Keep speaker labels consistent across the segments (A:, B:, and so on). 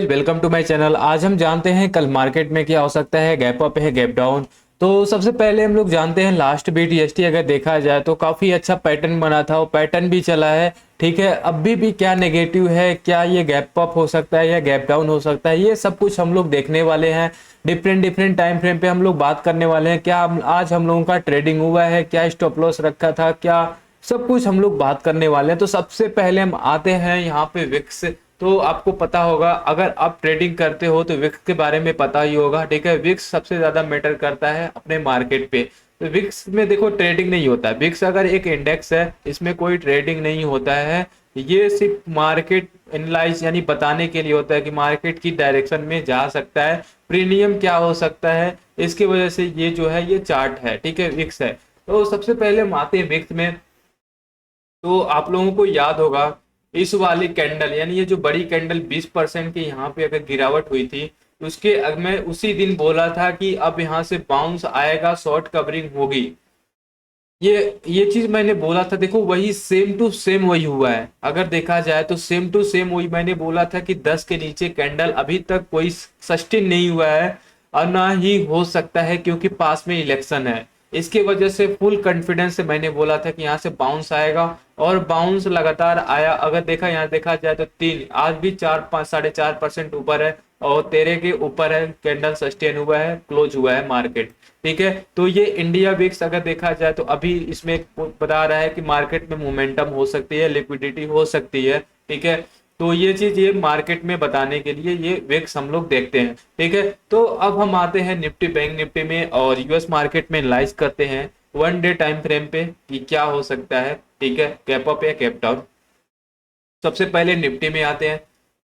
A: Welcome to my channel. आज हम जानते हैं कल मार्केट में क्या हो सकता है, गैप अप है गैप डाउन। तो सबसे पहले हम लोग जानते हैं लास्ट BTST अगर देखा जाए तो काफ़ी अच्छा पैटर्न बना था, वो पैटर्न भी चला है। ठीक है, अभी भी क्या नेगेटिव है, क्या ये गैप अप हो सकता है या गैप डाउन हो सकता है, ये सब कुछ हम लोग देखने वाले हैं। डिफरेंट डिफरेंट टाइम फ्रेम पे हम लोग बात करने वाले हैं। क्या आज हम लोगों का ट्रेडिंग हुआ है, क्या स्टॉप लॉस रखा था, क्या सब कुछ हम लोग बात करने वाले हैं। तो सबसे पहले हम आते हैं यहाँ पे विक्स। तो आपको पता होगा, अगर आप ट्रेडिंग करते हो तो विक्स के बारे में पता ही होगा। ठीक है, विक्स सबसे ज्यादा मैटर करता है अपने मार्केट पे। तो विक्स में देखो ट्रेडिंग नहीं होता है। विक्स अगर एक इंडेक्स है, इसमें कोई ट्रेडिंग नहीं होता है। ये सिर्फ मार्केट एनालाइज यानी बताने के लिए होता है कि मार्केट की डायरेक्शन में जा सकता है, प्रीमियम क्या हो सकता है। इसकी वजह से ये जो है ये चार्ट है, ठीक है, विक्स है। तो सबसे पहले हम आते हैं विक्स में। तो आप लोगों को याद होगा, इस वाली कैंडल यानी ये जो बड़ी कैंडल 20% की यहाँ पे अगर गिरावट हुई थी, उसके मैं उसी दिन बोला था कि अब यहाँ से बाउंस आएगा, शॉर्ट कवरिंग होगी। ये चीज मैंने बोला था। देखो वही सेम टू सेम वही हुआ है। अगर देखा जाए तो सेम टू सेम वही मैंने बोला था कि 10 के नीचे कैंडल अभी तक कोई सस्टेन नहीं हुआ है और ना ही हो सकता है, क्योंकि पास में इलेक्शन है। इसके वजह से फुल कॉन्फिडेंस से मैंने बोला था कि यहाँ से बाउंस आएगा, और बाउंस लगातार आया। अगर देखा यहाँ देखा जाए तो तीन आज भी 4 5 4.5% ऊपर है, और 13 के ऊपर है। कैंडल सस्टेन हुआ है, क्लोज हुआ है मार्केट। ठीक है, तो ये इंडिया विक्स अगर देखा जाए तो अभी इसमें बता रहा है कि मार्केट में मोमेंटम हो सकती है, लिक्विडिटी हो सकती है। ठीक है, तो ये चीज ये मार्केट में बताने के लिए ये विक्स हम लोग देखते हैं। ठीक है, तो अब हम आते हैं निफ्टी बैंक निफ्टी में और यूएस मार्केट में एनालाइज करते हैं 1 डे टाइम फ्रेम पे कि क्या हो सकता है। ठीक है, गैप अप या गैप डाउन। सबसे पहले निफ्टी में आते हैं।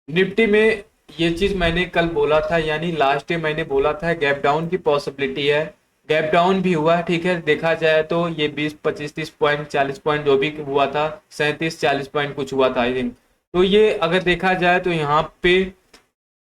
A: निफ्टी में ये चीज मैंने कल बोला था, यानी लास्ट डे मैंने बोला था गैप डाउन की पॉसिबिलिटी है। गैप डाउन भी हुआ। ठीक है, देखा जाए तो ये 20 25 30 पॉइंट 40 पॉइंट जो भी हुआ था, 37 40 पॉइंट कुछ हुआ था आई थिंक। तो ये अगर देखा जाए तो यहाँ पे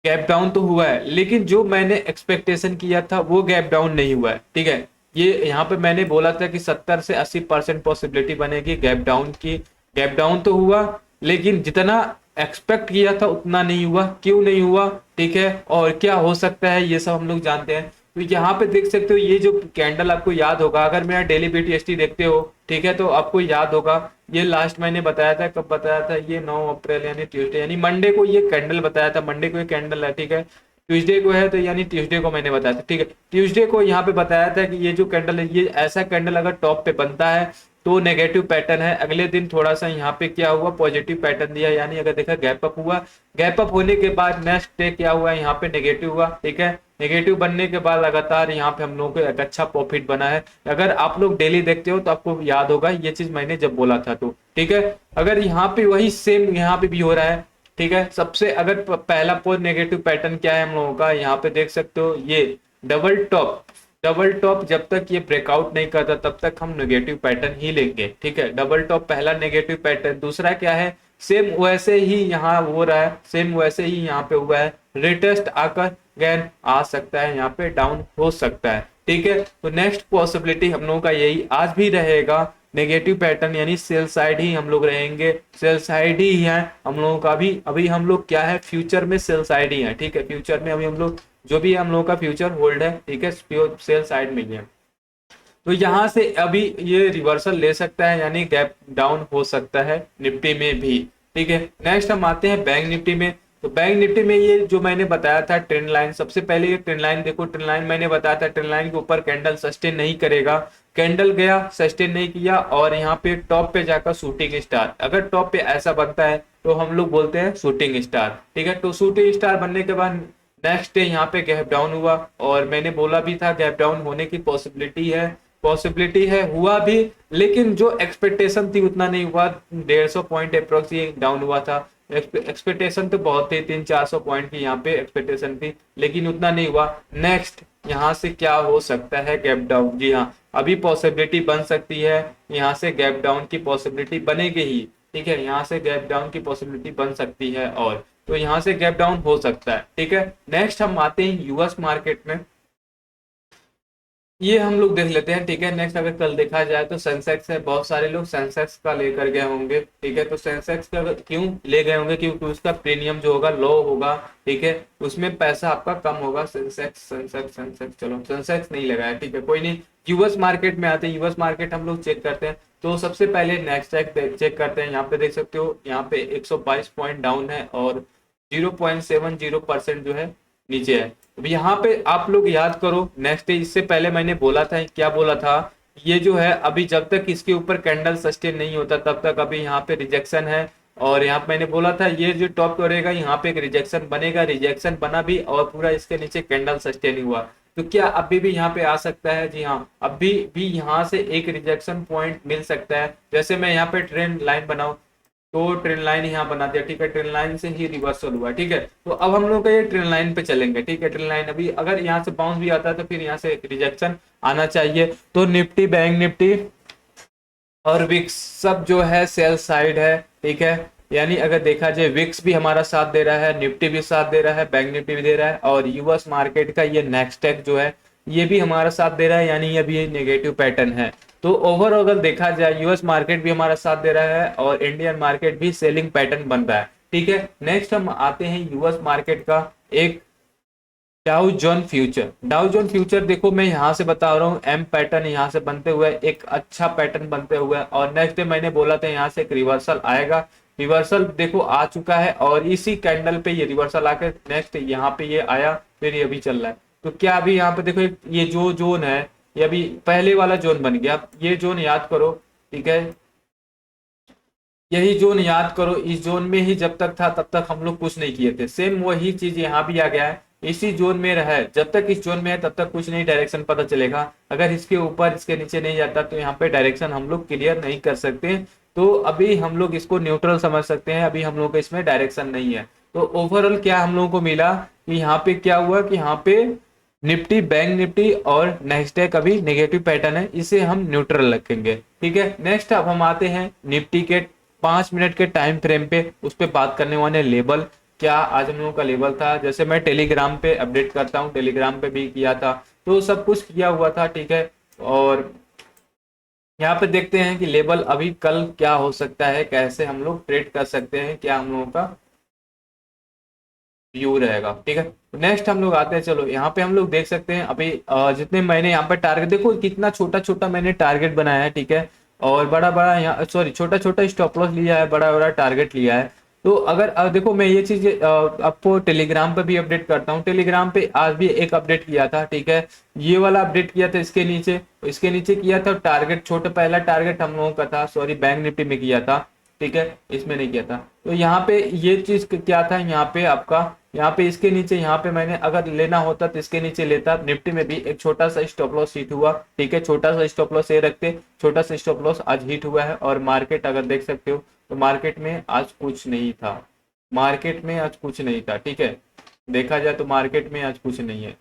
A: गैप डाउन तो हुआ है, लेकिन जो मैंने एक्सपेक्टेशन किया था वो गैप डाउन नहीं हुआ है। ठीक है, ये यहाँ पे मैंने बोला था कि 70 से 80% पॉसिबिलिटी बनेगी गैप डाउन की। गैप डाउन तो हुआ, लेकिन जितना एक्सपेक्ट किया था उतना नहीं हुआ। क्यों नहीं हुआ, ठीक है, और क्या हो सकता है, ये सब हम लोग जानते हैं। तो यहाँ पे देख सकते हो ये जो कैंडल, आपको याद होगा अगर मेरा डेली BTST देखते हो, ठीक है, तो आपको याद होगा ये लास्ट मैंने बताया था। कब बताया था, ये 9 अप्रैल यानी ट्यूसडे यानी मंडे को ये कैंडल बताया था। मंडे को ये कैंडल है, ठीक है, ट्यूसडे को है तो यानी ट्यूसडे को मैंने बताया था। ठीक है, ट्यूसडे को यहाँ पे बताया था कि ये जो कैंडल है, ये ऐसा कैंडल अगर टॉप पे बनता है तो नेगेटिव पैटर्न है। अगले दिन थोड़ा सा यहाँ पे क्या हुआ, पॉजिटिव पैटर्न दिया, यानी अगर देखा गैप अप हुआ। गैप अप होने के बाद नेक्स्ट डे क्या हुआ, यहाँ पे नेगेटिव हुआ। ठीक है, नेगेटिव बनने के बाद लगातार यहाँ पे हम लोगों को एक अच्छा प्रॉफिट बना है। अगर आप लोग डेली देखते हो तो आपको याद होगा ये चीज मैंने जब बोला था। तो ठीक है, अगर यहाँ पे वही सेम यहाँ पे भी हो रहा है। ठीक है, सबसे अगर पहला नेगेटिव पैटर्न क्या है हम लोगों का, यहाँ पे देख सकते हो ये डबल टॉप। डबल टॉप जब तक ये ब्रेकआउट नहीं करता तब तक हम नेगेटिव पैटर्न ही लेंगे। ठीक है, डबल टॉप पहला नेगेटिव पैटर्न। दूसरा क्या है, सेम वैसे ही यहाँ हो रहा है, सेम वैसे ही यहाँ पे हुआ है। रिटेस्ट आकर गैन आ सकता है, यहाँ पे डाउन हो सकता है। ठीक है, तो नेक्स्ट पॉसिबिलिटी हम लोगों का यही आज भी रहेगा, नेगेटिव पैटर्न यानी सेल साइड ही हम लोग रहेंगे। सेल साइड ही है हम लोगों का भी। अभी हम लोग क्या है, फ्यूचर में सेल साइड ही है। ठीक है, फ्यूचर में अभी हम लोग जो भी हम लोगों का फ्यूचर होल्ड है, ठीक है, सेल साइड में ही है। तो यहाँ से अभी ये रिवर्सल ले सकता है, यानी गैप डाउन हो सकता है निफ्टी में भी। ठीक है, नेक्स्ट हम आते हैं बैंक निफ्टी में। तो बैंक निफ्टी में ये जो मैंने बताया था ट्रेंड लाइन, सबसे पहले ये ट्रेंड लाइन देखो। ट्रेंड लाइन मैंने बताया था, ट्रेंड लाइन के ऊपर कैंडल सस्टेन नहीं करेगा। कैंडल गया, सस्टेन नहीं किया, और यहाँ पे टॉप पे जाकर शूटिंग स्टार। अगर टॉप पे ऐसा बनता है तो हम लोग बोलते हैं शूटिंग स्टार। ठीक है, तो शूटिंग स्टार बनने के बाद नेक्स्ट डे यहाँ पे गैप डाउन हुआ, और मैंने बोला भी था गैप डाउन होने की पॉसिबिलिटी है। पॉसिबिलिटी है, हुआ भी, लेकिन जो एक्सपेक्टेशन थी उतना नहीं हुआ। 150 पॉइंट अप्रोक्स ये डाउन हुआ था। एक्सपेक्टेशन तो बहुत थी, 300 400 पॉइंट की यहाँ पे एक्सपेक्टेशन थी, लेकिन उतना नहीं हुआ। नेक्स्ट यहाँ से क्या हो सकता है, गैप डाउन। जी हाँ, अभी पॉसिबिलिटी बन सकती है, यहाँ से गैप डाउन की पॉसिबिलिटी बनेगी ही। ठीक है, यहाँ से गैप डाउन की पॉसिबिलिटी बन सकती है, और तो यहाँ से गैप डाउन हो सकता है। ठीक है, नेक्स्ट हम आते हैं यूएस मार्केट में। ये हम लोग देख लेते हैं, ठीक है। नेक्स्ट अगर कल देखा जाए तो सेंसेक्स है, बहुत सारे लोग सेंसेक्स का लेकर गए होंगे, ठीक है। तो सेंसेक्स का क्यों ले गए होंगे, क्योंकि उसका प्रीमियम जो होगा लो होगा, ठीक है, उसमें पैसा आपका कम होगा। सेंसेक्स सेंसेक्स सेंसेक्स, चलो सेंसेक्स नहीं लगाया, ठीक है, कोई नहीं। यूएस मार्केट में आते हैं, यूएस मार्केट हम लोग चेक करते हैं। तो सबसे पहले नेक्स्ट चेक करते हैं। यहाँ पे देख सकते हो, यहाँ पे 122 पॉइंट डाउन है और 0.70% जो है नीचे है। अब यहाँ पे आप लोग याद करो, नेक्स्ट डे इससे पहले मैंने बोला था, क्या बोला था, ये जो है अभी जब तक इसके ऊपर कैंडल सस्टेन नहीं होता तब तक अभी यहाँ पे रिजेक्शन है। और यहाँ पे मैंने बोला था ये जो टॉप करेगा यहाँ पे एक रिजेक्शन बनेगा, रिजेक्शन बना भी और पूरा इसके नीचे कैंडल सस्टेन हुआ। तो क्या अभी भी यहाँ पे आ सकता है? जी हाँ, अभी भी यहाँ से एक रिजेक्शन पॉइंट मिल सकता है। जैसे मैं यहाँ पे ट्रेंड लाइन बनाऊं तो ट्रेन लाइन यहाँ बना दिया, ठीक है, ट्रेन लाइन से ही रिवर्सल हुआ, ठीक है। तो अब हम लोग का ये ट्रेन लाइन पे चलेंगे, ठीक है। ट्रेन लाइन अभी अगर यहाँ से बाउंस भी आता है तो फिर यहाँ से एक रिजेक्शन आना चाहिए। तो निफ्टी, बैंक निफ्टी और विक्स सब जो है सेल साइड है, ठीक है। यानी अगर देखा जाए विक्स भी हमारा साथ दे रहा है, निफ्टी भी साथ दे रहा है, बैंक निफ्टी भी दे रहा है, और यूएस मार्केट का ये नेक्सटेक जो है ये भी हमारा साथ दे रहा है, यानी ये भी नेगेटिव पैटर्न है। तो ओवरऑल अगर देखा जाए यूएस मार्केट भी हमारा साथ दे रहा है और इंडियन मार्केट भी सेलिंग पैटर्न बन रहा है, ठीक है। नेक्स्ट हम आते हैं यूएस मार्केट का एक डाउ जोन फ्यूचर। डाउ जोन फ्यूचर देखो मैं यहाँ से बता रहा हूँ, एम पैटर्न यहाँ से बनते हुए एक अच्छा पैटर्न बनते हुए, और नेक्स्ट डे मैंने बोला था यहाँ से एक रिवर्सल आएगा। रिवर्सल देखो आ चुका है और इसी कैंडल पे ये रिवर्सल आकर नेक्स्ट यहाँ पे ये आया, फिर ये भी चल रहा है। तो क्या अभी यहाँ पे देखो ये जो जोन है ये अभी पहले वाला जोन बन गया। ये जोन याद करो, ठीक है, यही जोन याद करो। इस जोन में ही जब तक था तब तक हम लोग कुछ नहीं किए थे, सेम वही चीज यहाँ भी आ गया है। इसी जोन में रहा है, जब तक इस जोन में है तब तक कुछ नहीं डायरेक्शन पता चलेगा। अगर इसके ऊपर इसके नीचे नहीं जाता तो यहाँ पे डायरेक्शन हम लोग क्लियर नहीं कर सकते। तो अभी हम लोग इसको न्यूट्रल समझ सकते हैं, अभी हम लोग का इसमें डायरेक्शन नहीं है। तो ओवरऑल क्या हम लोगों को मिला कि यहाँ पे क्या हुआ कि यहाँ पे निफ्टी, बैंक निफ्टी और नेक्स्ट अभी नेगेटिव पैटर्न है, इसे हम न्यूट्रल रखेंगे, ठीक है। नेक्स्ट अब हम आते हैं निफ्टी के 5 मिनट के टाइम फ्रेम पे, उस पे बात करने वाले लेवल। क्या आज हम लोगों का लेवल था, जैसे मैं टेलीग्राम पे अपडेट करता हूँ, टेलीग्राम पे भी किया था, तो सब कुछ किया हुआ था, ठीक है। और यहाँ पे देखते हैं कि लेवल अभी कल क्या हो सकता है, कैसे हम लोग ट्रेड कर सकते हैं, क्या हम लोगों का व्यू रहेगा, ठीक है। नेक्स्ट हम लोग आते हैं, चलो यहाँ पे हम लोग देख सकते हैं अभी जितने मैंने यहाँ पे टारगेट, देखो कितना छोटा छोटा मैंने टारगेट बनाया है, ठीक है। और बड़ा बड़ा यहाँ, सॉरी, छोटा छोटा स्टॉप लॉस लिया है, बड़ा बड़ा टारगेट लिया है। तो अगर देखो मैं ये चीज आपको टेलीग्राम पे भी अपडेट करता हूँ। टेलीग्राम पे आज भी एक अपडेट किया था, ठीक है, ये वाला अपडेट किया था इसके नीचे किया था टारगेट, छोटा पहला टारगेट हम लोगों का था, सॉरी, बैंक निफ्टी में किया था, ठीक है, इसमें नहीं किया था। तो यहाँ पे ये चीज क्या था, यहाँ पे आपका, यहाँ पे इसके नीचे, यहाँ पे मैंने अगर लेना होता तो इसके नीचे लेता। निफ्टी में भी एक छोटा सा स्टॉप लॉस हिट हुआ, ठीक है, छोटा सा स्टॉप लॉस ये रखते, छोटा सा स्टॉप लॉस आज हिट हुआ है। और मार्केट अगर देख सकते हो तो मार्केट में आज कुछ नहीं था, मार्केट में आज कुछ नहीं था, ठीक है, देखा जाए तो मार्केट में आज कुछ नहीं है,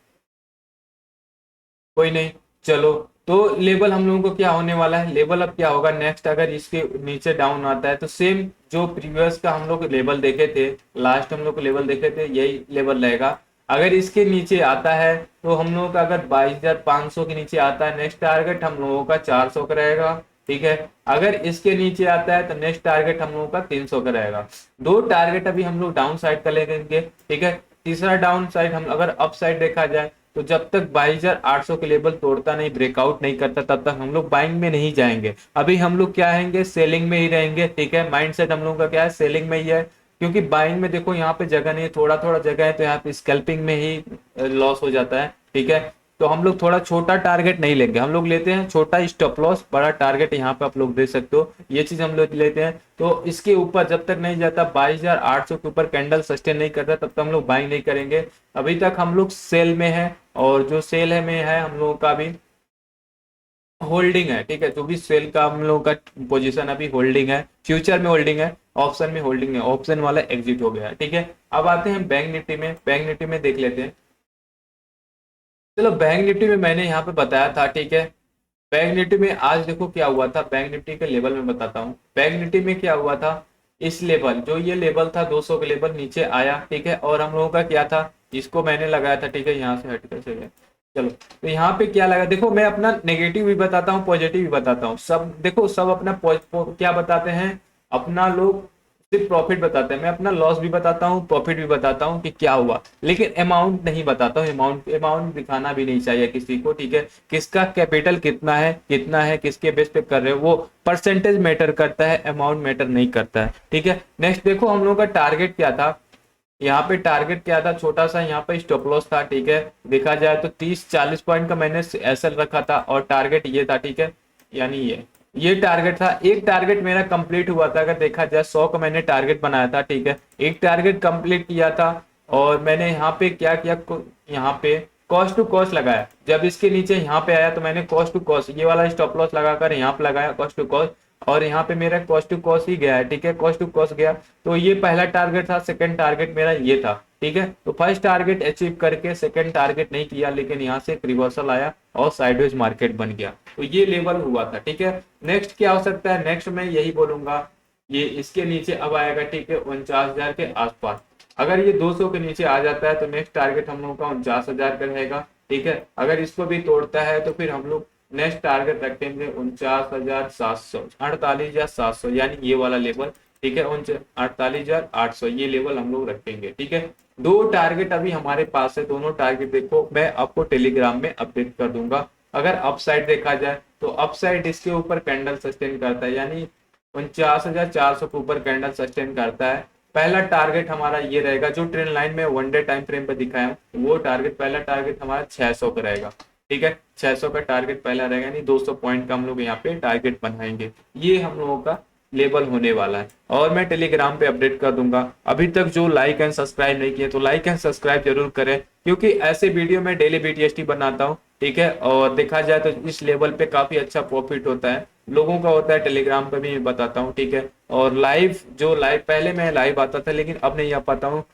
A: कोई नहीं। चलो, तो लेवल हम लोगों को क्या होने वाला है, लेवल अब क्या होगा नेक्स्ट, अगर इसके नीचे डाउन आता है तो सेम जो प्रीवियस का हम लोग लेवल देखे थे, लास्ट हम लोग लेवल देखे थे, यही लेवल रहेगा। अगर इसके नीचे आता है तो हम लोगों का, अगर 22,500 के नीचे आता है, नेक्स्ट टारगेट हम लोगों का 400 का रहेगा, ठीक है। अगर इसके नीचे आता है तो नेक्स्ट टारगेट हम लोगों का 300 का रहेगा। दो टारगेट अभी हम लोग डाउन साइड का लेंगे, ठीक है। तीसरा डाउन साइड हम अगर अप साइड देखा जाए तो जब तक 22,800 के लेवल तोड़ता नहीं, ब्रेकआउट नहीं करता, तब तक हम लोग बाइंग में नहीं जाएंगे। अभी हम लोग क्या रहेंगे, सेलिंग में ही रहेंगे, ठीक है। माइंडसेट हम लोगों का क्या है, सेलिंग में ही है, क्योंकि बाइंग में देखो यहाँ पे जगह नहीं है, थोड़ा थोड़ा जगह है, तो यहाँ पे स्कैल्पिंग में ही लॉस हो जाता है, ठीक है। तो हम लोग थोड़ा छोटा टारगेट नहीं लेंगे, हम लोग लेते हैं छोटा स्टॉप लॉस, बड़ा टारगेट यहाँ पे आप लोग दे सकते हो, ये चीज हम लोग लेते हैं। तो इसके ऊपर जब तक नहीं जाता, 22,800 के ऊपर कैंडल सस्टेन नहीं करता, तब तक हम लोग बाइंग नहीं करेंगे। अभी तक हम लोग सेल में है, और जो सेल है में है हम लोगों का भी होल्डिंग है, ठीक है। जो भी सेल का हम लोगों का पोजीशन अभी होल्डिंग है, फ्यूचर में होल्डिंग है, ऑप्शन में होल्डिंग है, ऑप्शन वाला एग्जिट हो गया है, ठीक है। अब आते हैं बैंक निफ्टी में, बैंक निफ्टी में देख लेते हैं। चलो, बैंक निफ्टी में मैंने यहाँ पे बताया था, ठीक है। बैंक निफ्टी में आज देखो क्या हुआ था, बैंक निफ्टी के लेवल में बताता हूँ। बैंक निफ्टी में क्या हुआ था, इस लेवल, जो ये लेवल था 200 के लेवल नीचे आया, ठीक है। और हम लोगों का क्या था, इसको मैंने लगाया था, ठीक है, यहाँ से हट कर चले, चलो, तो यहाँ पे क्या लगा, देखो मैं अपना नेगेटिव भी बताता हूँ, पॉजिटिव भी बताता हूँ, सब देखो, सब अपना क्या बताते हैं, अपना लोग सिर्फ प्रॉफिट बताते हैं, मैं अपना लॉस भी बताता हूँ, प्रॉफिट भी बताता हूँ कि क्या हुआ, लेकिन अमाउंट नहीं बताता हूँ। अमाउंट अमाउंट दिखाना भी नहीं चाहिए किसी को, ठीक है। किसका कैपिटल कितना है, किसके बेस पे कर रहे हो, वो परसेंटेज मैटर करता है, अमाउंट मैटर नहीं करता है, ठीक है। नेक्स्ट देखो हम लोगों का टारगेट क्या था, यहाँ पे टारगेट क्या था, छोटा सा यहाँ पे स्टॉप लॉस था, ठीक है। देखा जाए तो 30-40 पॉइंट का मैंने एसएल रखा था और टारगेट ये था, ठीक है। यानी ये टारगेट था, एक टारगेट मेरा कंप्लीट हुआ था, अगर देखा जाए 100 का मैंने टारगेट बनाया था, ठीक है। एक टारगेट कंप्लीट किया था और मैंने यहाँ पे क्या किया, यहाँ पे कॉस्ट टू कॉस्ट लगाया, जब इसके नीचे यहाँ पे आया तो मैंने कॉस्ट टू कॉस्ट ये वाला स्टॉप लॉस लगाकर यहाँ पे लगाया कॉस्ट टू कॉस्ट, और यहाँ पे मेरा कॉस्ट टू कॉस्ट ही गया है, ठीक है, कॉस्ट टू कॉस्ट गया। तो ये पहला टारगेट था, सेकंड टारगेट मेरा ये था, ठीक है। तो फर्स्ट टारगेट अचीव करके सेकंड टारगेट नहीं किया, लेकिन यहाँ से एक रिवर्सल आया और साइडवेज मार्केट बन गया, तो ये लेवल हुआ था, ठीक है। नेक्स्ट क्या हो सकता है, नेक्स्ट मैं यही बोलूंगा, ये इसके नीचे अब आएगा, ठीक है, 49,000 के आसपास। अगर ये 200 के नीचे आ जाता है तो नेक्स्ट टारगेट हम लोगों का 49,000 का रहेगा, ठीक है। अगर इसको भी तोड़ता है तो फिर हम लोग नेक्स्ट टारगेट रखेंगे 49,700, 48,700, यानी ये वाला लेवल, ठीक है, 48,800, ये लेवल हम लोग रखेंगे, ठीक है। दो टारगेट अभी हमारे पास है, दोनों टारगेट देखो मैं आपको टेलीग्राम में अपडेट कर दूंगा। अगर अपसाइड देखा जाए तो अपसाइड इसके ऊपर कैंडल सस्टेन करता है, यानी 49,400 के ऊपर कैंडल सस्टेन करता है। पहला टारगेट हमारा ये रहेगा, जो ट्रेंड लाइन में वन डे टाइम फ्रेम पर दिखाया हूं, वो टारगेट, पहला टारगेट हमारा 600 का रहेगा, ठीक है। 600 का टारगेट पहला रहेगा, यानी 200 पॉइंट का हम लोग यहाँ पे टारगेट बनाएंगे, ये हम लोगों का लेवल होने वाला है। और मैं टेलीग्राम पे अपडेट कर दूंगा। अभी तक जो लाइक एंड सब्सक्राइब नहीं किए तो लाइक एंड सब्सक्राइब जरूर करें, क्योंकि ऐसे वीडियो में डेली बीटीएसटी बनाता हूँ, ठीक है। और देखा जाए तो इस लेवल पे काफी अच्छा प्रॉफिट होता है, लोगों का होता है, टेलीग्राम पे भी मैं बताता हूँ, ठीक है। और लाइव पहले मैं लाइव आता था, लेकिन अब नहीं आ पाता हूँ,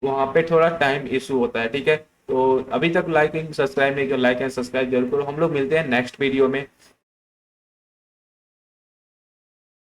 A: वहां पे थोड़ा टाइम इशू होता है, ठीक है। तो अभी तक लाइक एंड सब्सक्राइब नहीं किया, लाइक एंड सब्सक्राइब जरूर करो। हम लोग मिलते हैं नेक्स्ट वीडियो में।